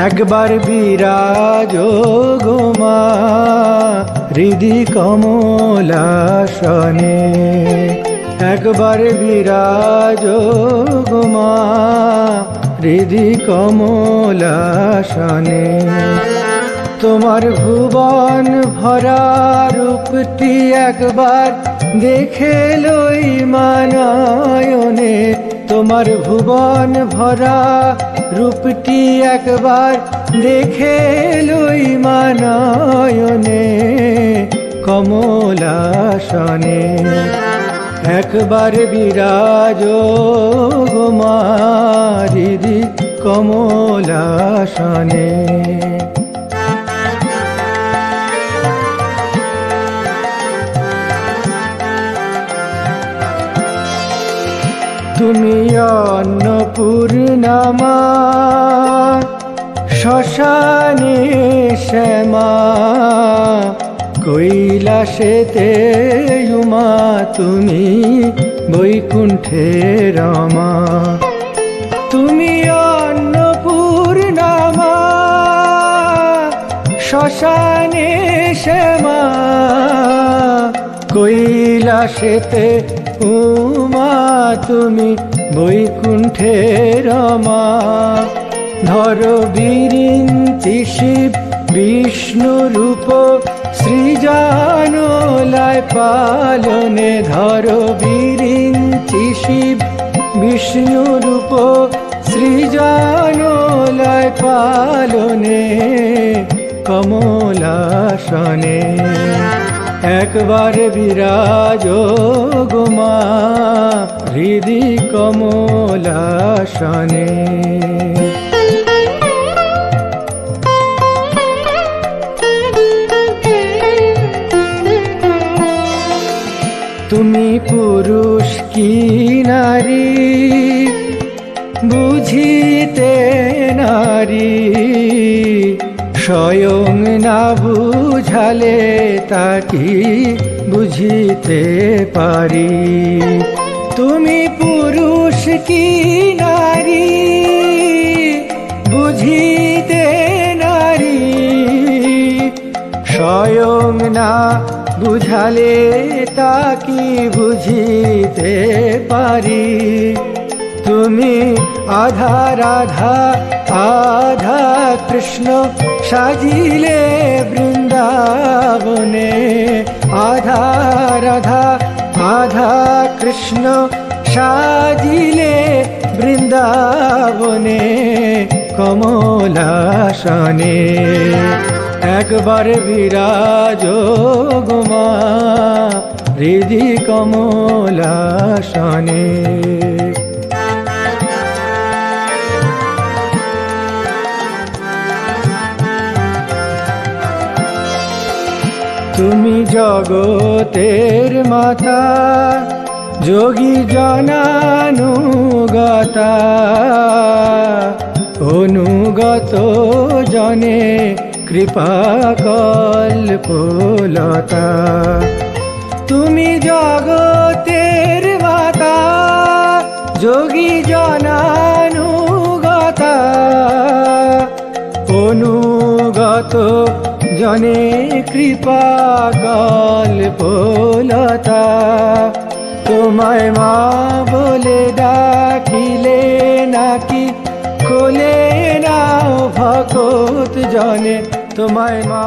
একবার বিরাজ গো মা হৃদি কমলাসনে, একবার বিরাজ গো মা হৃদি কমলাসনে। তোমার ভুবন ভরা রূপটি একবার দেখে লই মানয়নে, তোমার ভুবন ভরা রূপটি একবার দেখে লই মানয়নে কমলাসনে। একবার বিরাজ গো মা হৃদি কমলাসনে। তুমি অন্নপূর্ণা মা শ্মশানে শ্যামা, কৈলাসেতে উমা তুমি বৈকুণ্ঠে রমা। তুমি অন্নপূর্ণা মা শ্মশানে শ্যামা, কৈলাসেতে উমা তুমি বৈকুণ্ঠে রমা। ধর বিরিঞ্চি শিব বিষ্ণু রূপ সৃজনলয় পালনে, ধর বিরিঞ্চি শিব বিষ্ণু রূপ সৃজনলয় পালনে কমলাসনে। একবার বিরাজ গো মা হৃদি কমলাসনে। তুমি পুরুষ কি নারী বুঝিতে নারী, স্বয়ং না বুঝালে তাকি বুঝিতে পারি। তুমি পুরুষ কি নারী বুঝিতে নারী, স্বয়ং না বুঝালে তাকি বুঝিতে পারি। তুমি আধা রাধা আধা কৃষ্ণ সাজিলে বৃন্দাবনে, আধা রাধা আধা কৃষ্ণ সাজিলে বৃন্দাবনে কমলাসনে। একবার বিরাজ গো মা হৃদি কমলাসনে। তুমি জগতের মাতা যোগী জনানুগতা, অনুগত জনে কৃপা কল্পলতা। তুমি জগতের মাতা যোগী জনানুগতা, অনুগত জনে কৃপা কল্পলতা। তোমায় মা বলে ডাকিলে নাকি খোলে নাও ভকত জনে, তোমায় মা